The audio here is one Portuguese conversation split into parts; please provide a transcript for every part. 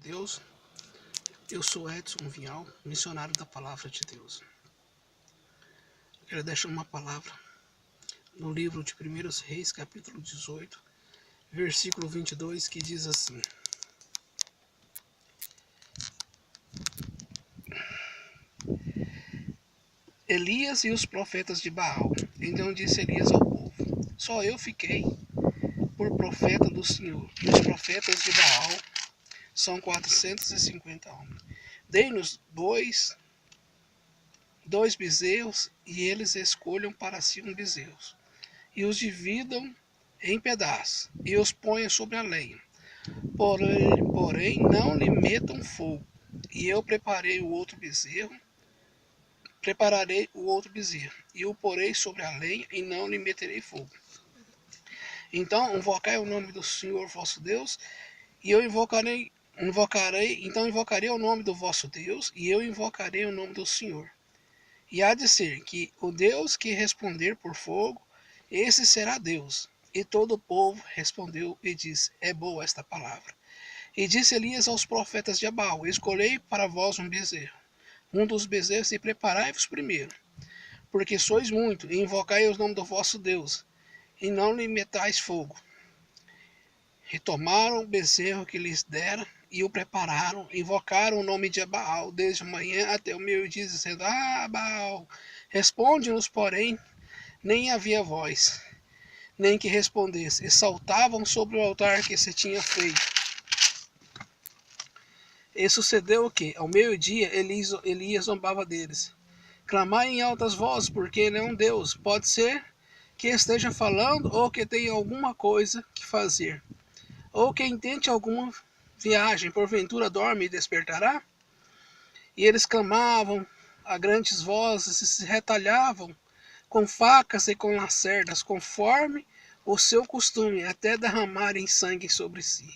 Deus. Eu sou Edson Vinhal, missionário da Palavra de Deus. Eu quero deixar uma palavra no livro de 1 Reis, capítulo 18, versículo 22, que diz assim: Elias e os profetas de Baal. Então disse Elias ao povo: Só eu fiquei por profeta do Senhor, e os profetas de Baal são 450 homens. Dei-nos dois bezerros, e eles escolham para si um bezerro, e os dividam em pedaços, e os ponham sobre a lenha. Porém não lhe metam fogo. E eu prepararei o outro bezerro, e o porei sobre a lenha, e não lhe meterei fogo. Então invocai o nome do Senhor vosso Deus, e eu invocarei o nome do vosso Deus, e eu invocarei o nome do Senhor. E há de ser que o Deus que responder por fogo, esse será Deus. E todo o povo respondeu e disse: É boa esta palavra. E disse Elias aos profetas de Baal: Escolhei para vós um dos bezerros, e preparai-vos primeiro, porque sois muito, e invocai o nome do vosso Deus, e não lhe metais fogo. Retomaram o bezerro que lhes dera, e o prepararam, invocaram o nome de Baal desde a manhã até o meio-dia, dizendo: Baal, responde-nos. Porém, nem havia voz, nem que respondesse, e saltavam sobre o altar que se tinha feito. E sucedeu que, ao meio-dia, Elias zombava deles: Clamai em altas vozes, porque ele é um Deus. Pode ser que esteja falando, ou que tenha alguma coisa que fazer, ou que intente alguma viagem, porventura dorme e despertará? E eles clamavam a grandes vozes e se retalhavam com facas e com lacerdas, conforme o seu costume, até derramarem sangue sobre si.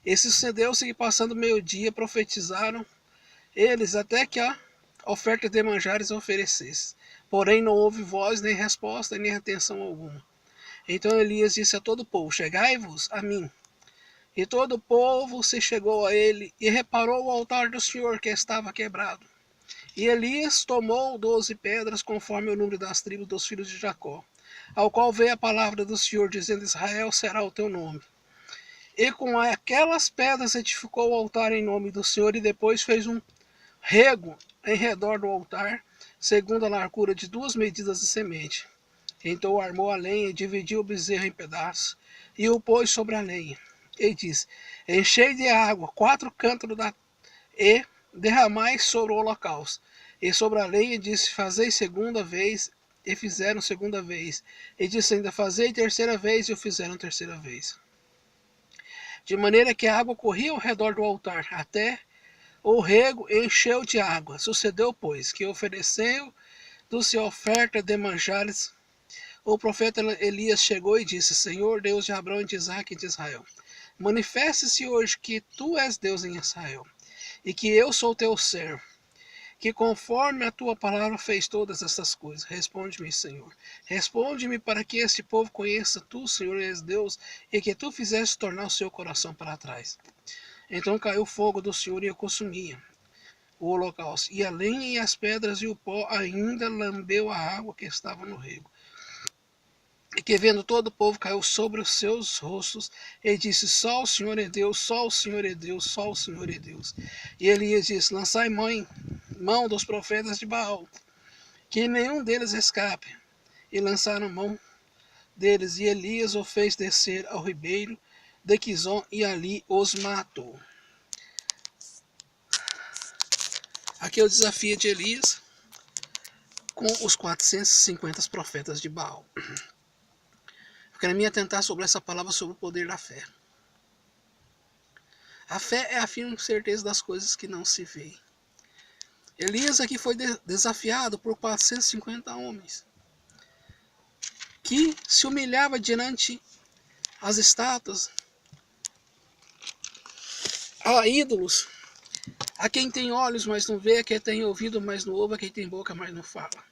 E sucedeu-se que, passando meio-dia, profetizaram eles até que a oferta de manjares oferecesse. Porém não houve voz, nem resposta, nem atenção alguma. Então Elias disse a todo o povo: Chegai-vos a mim. E todo o povo se chegou a ele, e reparou o altar do Senhor, que estava quebrado. E Elias tomou 12 pedras, conforme o número das tribos dos filhos de Jacó, ao qual veio a palavra do Senhor, dizendo: Israel será o teu nome. E com aquelas pedras edificou o altar em nome do Senhor, e depois fez um rego em redor do altar, segundo a largura de 2 medidas de semente. Então armou a lenha e dividiu o bezerro em pedaços, e o pôs sobre a lenha. E disse: Enchei de água 4 cântaros e derramai sobre o holocausto. E sobre a lenha disse: Fazei segunda vez. E fizeram segunda vez. E disse ainda: Fazei terceira vez. E o fizeram terceira vez. De maneira que a água corria ao redor do altar, até o rego encheu de água. Sucedeu, pois, que ofereceu-se oferta de manjares. O profeta Elias chegou e disse: Senhor, Deus de Abraão, de Isaque e de Israel, manifeste-se hoje que tu és Deus em Israel, e que eu sou teu servo, que conforme a tua palavra fez todas essas coisas. Responde-me, Senhor. Responde-me, para que este povo conheça tu, Senhor, és Deus, e que tu fizeste tornar o seu coração para trás. Então caiu o fogo do Senhor e o consumia o holocausto, e a lenha e as pedras e o pó ainda lambeu a água que estava no rego. E que, vendo todo o povo, caiu sobre os seus rostos, e disse: Só o Senhor é Deus, só o Senhor é Deus, só o Senhor é Deus. E Elias disse: Lançai mão dos profetas de Baal, que nenhum deles escape. E lançaram mão deles, e Elias o fez descer ao ribeiro de Quizon, e ali os matou. Aqui é o desafio de Elias com os 450 profetas de Baal. Eu quero me atentar sobre essa palavra, sobre o poder da fé. A fé é a firme certeza das coisas que não se veem. Elias aqui foi desafiado por 450 homens, que se humilhava diante as estátuas, a ídolos, a quem tem olhos, mas não vê, a quem tem ouvido, mas não ouve, a quem tem boca, mas não fala.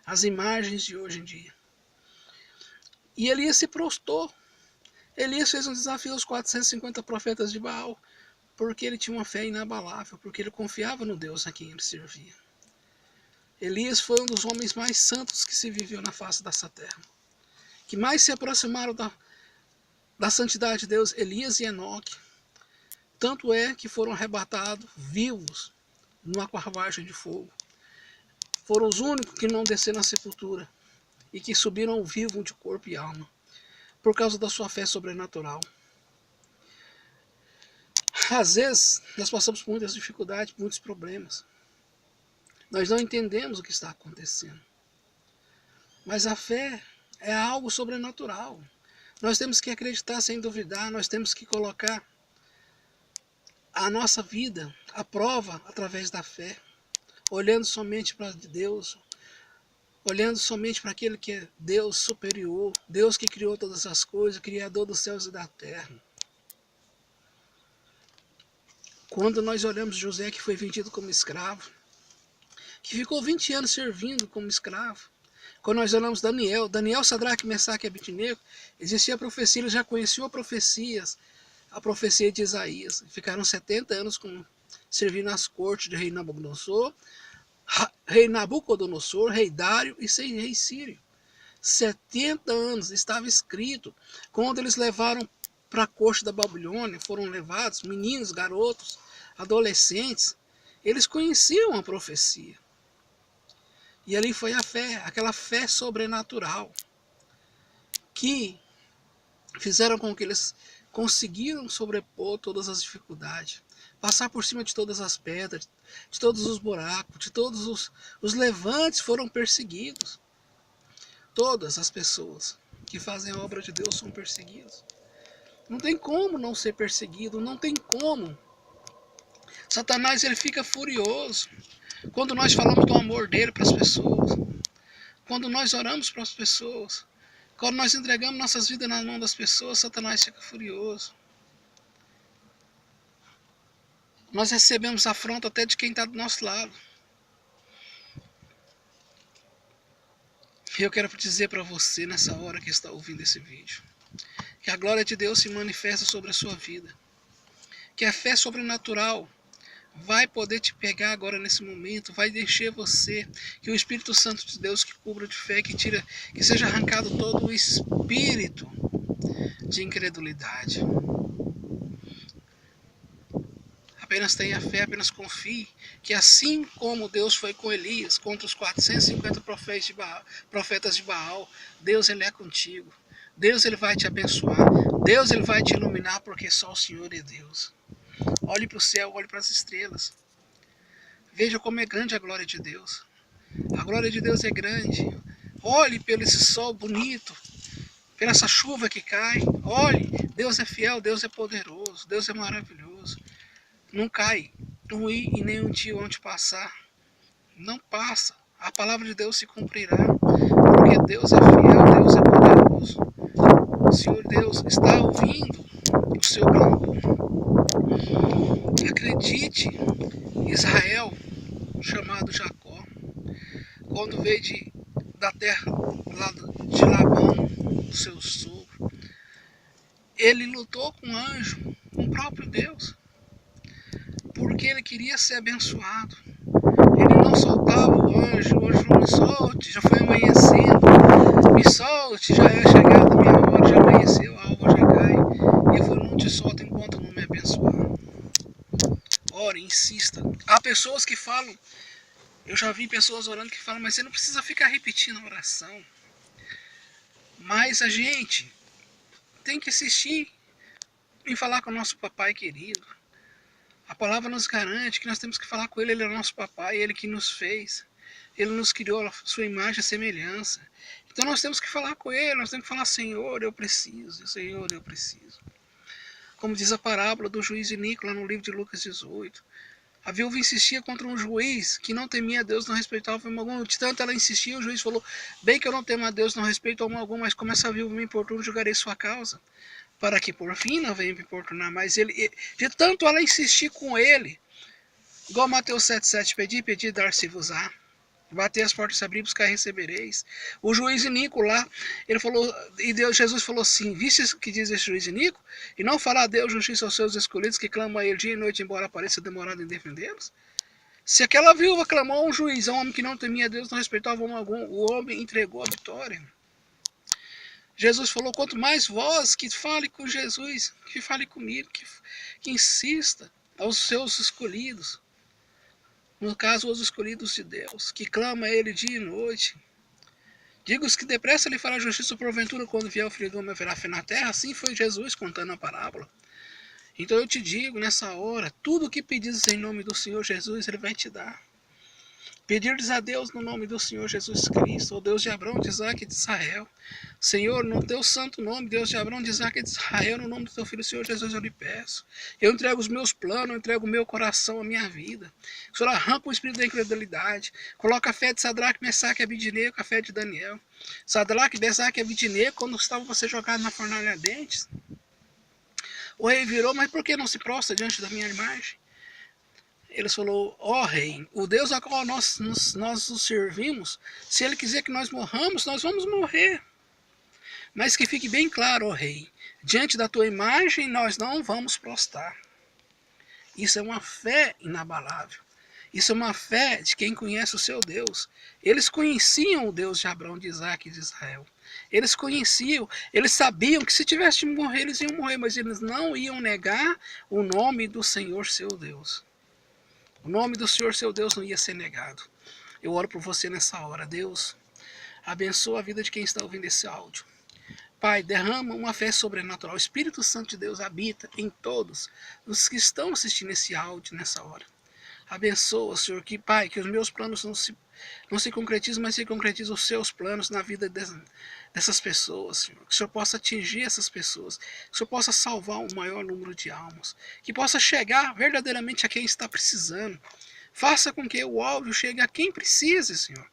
As imagens de hoje em dia. E Elias se prostrou. Elias fez um desafio aos 450 profetas de Baal. Porque ele tinha uma fé inabalável, porque ele confiava no Deus a quem ele servia. Elias foi um dos homens mais santos que se viveu na face dessa terra, que mais se aproximaram da santidade de Deus, Elias e Enoque. Tanto é que foram arrebatados vivos numa carruagem de fogo. Foram os únicos que não desceram na sepultura e que subiram vivo de corpo e alma, por causa da sua fé sobrenatural. Às vezes, nós passamos por muitas dificuldades, muitos problemas. Nós não entendemos o que está acontecendo. Mas a fé é algo sobrenatural. Nós temos que acreditar sem duvidar, nós temos que colocar a nossa vida à prova através da fé, olhando somente para Deus, olhando somente para aquele que é Deus superior, Deus que criou todas as coisas, Criador dos céus e da terra. Quando nós olhamos José, que foi vendido como escravo, que ficou 20 anos servindo como escravo. Quando nós olhamos Daniel, Sadraque, Mesaque e Abednego, existia a profecia, eles já conheciam a profecia de Isaías. Ficaram 70 anos servindo nas cortes de rei Nabucodonosor, rei Dário e rei Sírio. 70 anos, estava escrito. Quando eles levaram para a corte da Babilônia, foram levados meninos, garotos, adolescentes, eles conheciam a profecia. E ali foi a fé, aquela fé sobrenatural, que fizeram com que eles conseguiram sobrepor todas as dificuldades, passar por cima de todas as pedras, de todos os buracos, de todos os levantes foram perseguidos. Todas as pessoas que fazem a obra de Deus são perseguidas. Não tem como não ser perseguido, não tem como. Satanás, ele fica furioso quando nós falamos do amor dele para as pessoas, quando nós oramos para as pessoas, quando nós entregamos nossas vidas na mão das pessoas, Satanás fica furioso. Nós recebemos afronta até de quem está do nosso lado. E eu quero dizer para você nessa hora que está ouvindo esse vídeo, que a glória de Deus se manifesta sobre a sua vida, que a fé sobrenatural vai poder te pegar agora nesse momento, vai encher você, que o Espírito Santo de Deus que cubra de fé, que seja arrancado todo o espírito de incredulidade. Apenas tenha fé, apenas confie, que assim como Deus foi com Elias, contra os 450 profetas de Baal, Deus, ele é contigo. Deus, ele vai te abençoar. Deus, ele vai te iluminar, porque só o Senhor é Deus. Olhe para o céu, olhe para as estrelas. Veja como é grande a glória de Deus. A glória de Deus é grande. Olhe pelo esse sol bonito, pela essa chuva que cai. Olhe, Deus é fiel, Deus é poderoso, Deus é maravilhoso. Não cai um i e nem um dia onde passar. Não passa. A palavra de Deus se cumprirá. Porque Deus é fiel, Deus é poderoso. O Senhor Deus está ouvindo o seu clamor. Acredite, Israel, chamado Jacó, quando veio da terra lá de Labão, do seu sogro, ele lutou com o anjo, com o próprio Deus, porque ele queria ser abençoado. Ele não soltava o anjo falou, me solte, já foi amanhecendo, me solte, já é chegada a minha hora, já amanheceu, a alva já cai, e eu falei, não te solto enquanto não me abençoar. Ore, insista. Há pessoas que falam, eu já vi pessoas orando que falam, mas você não precisa ficar repetindo a oração. Mas a gente tem que insistir em falar com o nosso papai querido. A palavra nos garante que nós temos que falar com ele, ele é o nosso papai, ele que nos fez. Ele nos criou a sua imagem e semelhança. Então nós temos que falar com ele, nós temos que falar, Senhor, eu preciso, Senhor, eu preciso. Como diz a parábola do juiz Inico, lá no livro de Lucas 18. A viúva insistia contra um juiz que não temia a Deus, não respeitava homem algum. De tanto ela insistia, o juiz falou, bem que eu não temo a Deus, não respeito homem algum, mas como essa viúva me importunou, julgarei sua causa, para que por fim não venha me importunar mais. De tanto ela insistir com ele, igual Mateus 7,7, pedi, dar-se-vos-á. Bater as portas, se abrir, buscar recebereis. O juiz Inico lá, ele falou, e Jesus falou assim: viste o que diz esse juiz Inico? E não fará Deus justiça aos seus escolhidos que clamam a ele dia e noite, embora pareça demorado em defendê-los? Se aquela viúva clamou a um juiz, a um homem que não temia Deus, não respeitava homem algum, o homem entregou a vitória. Jesus falou: quanto mais vós que fale com Jesus, que fale comigo, que insista aos seus escolhidos. No caso, os escolhidos de Deus, que clama a ele dia e noite. Digo-os que depressa lhe fará justiça porventura quando vier o Filho do Homem haverá fé na terra. Assim foi Jesus contando a parábola. Então eu te digo, nessa hora, tudo o que pedires em nome do Senhor Jesus, Ele vai te dar. Pedir-lhes a Deus no nome do Senhor Jesus Cristo, o Deus de Abraão, de Isaac e de Israel. Senhor, no teu santo nome, Deus de Abraão, de Isaac e de Israel, no nome do teu filho, Senhor Jesus, eu lhe peço. Eu entrego os meus planos, eu entrego o meu coração, a minha vida. O Senhor arranca o espírito da incredulidade. Coloca a fé de Sadraque, Mesaque e Abidnego, a fé de Daniel. Sadraque, Mesaque e Abidnego, quando estavam para ser jogados na fornalha ardente, o rei virou: mas por que não se prostra diante da minha imagem? Eles falou: ó rei, o Deus a qual nós os servimos, se ele quiser que nós morramos, nós vamos morrer. Mas que fique bem claro, ó rei, diante da tua imagem nós não vamos prostrar. Isso é uma fé inabalável. Isso é uma fé de quem conhece o seu Deus. Eles conheciam o Deus de Abraão, de Isaac e de Israel. Eles conheciam, eles sabiam que se tivesse de morrer, eles iam morrer, mas eles não iam negar o nome do Senhor seu Deus. O nome do Senhor seu Deus não ia ser negado. Eu oro por você nessa hora. Deus, abençoa a vida de quem está ouvindo esse áudio. Pai, derrama uma fé sobrenatural. O Espírito Santo de Deus habita em todos os que estão assistindo esse áudio nessa hora. Abençoa, Senhor, que, Pai, que os meus planos não se concretizem, mas se concretizem os seus planos na vida dessas pessoas, Senhor. Que o Senhor possa atingir essas pessoas. Que o Senhor possa salvar um maior número de almas. Que possa chegar verdadeiramente a quem está precisando. Faça com que o áudio chegue a quem precisa, Senhor.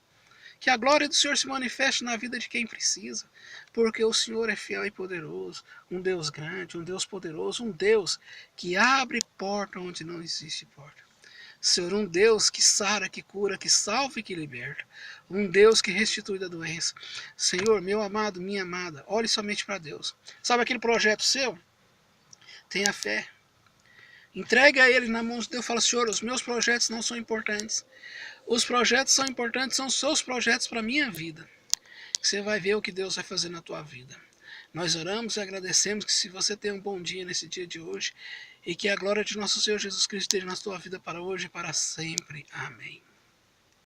Que a glória do Senhor se manifeste na vida de quem precisa. Porque o Senhor é fiel e poderoso. Um Deus grande, um Deus poderoso. Um Deus que abre porta onde não existe porta. Senhor, um Deus que sara, que cura, que salva e que liberta. Um Deus que restitui da doença. Senhor, meu amado, minha amada, olhe somente para Deus. Sabe aquele projeto seu? Tenha fé. Entregue a Ele na mão de Deus. Fala: Senhor, os meus projetos não são importantes. Os projetos são importantes, são os seus projetos para a minha vida. Você vai ver o que Deus vai fazer na tua vida. Nós oramos e agradecemos que se você tem um bom dia nesse dia de hoje e que a glória de nosso Senhor Jesus Cristo esteja na sua vida para hoje e para sempre. Amém.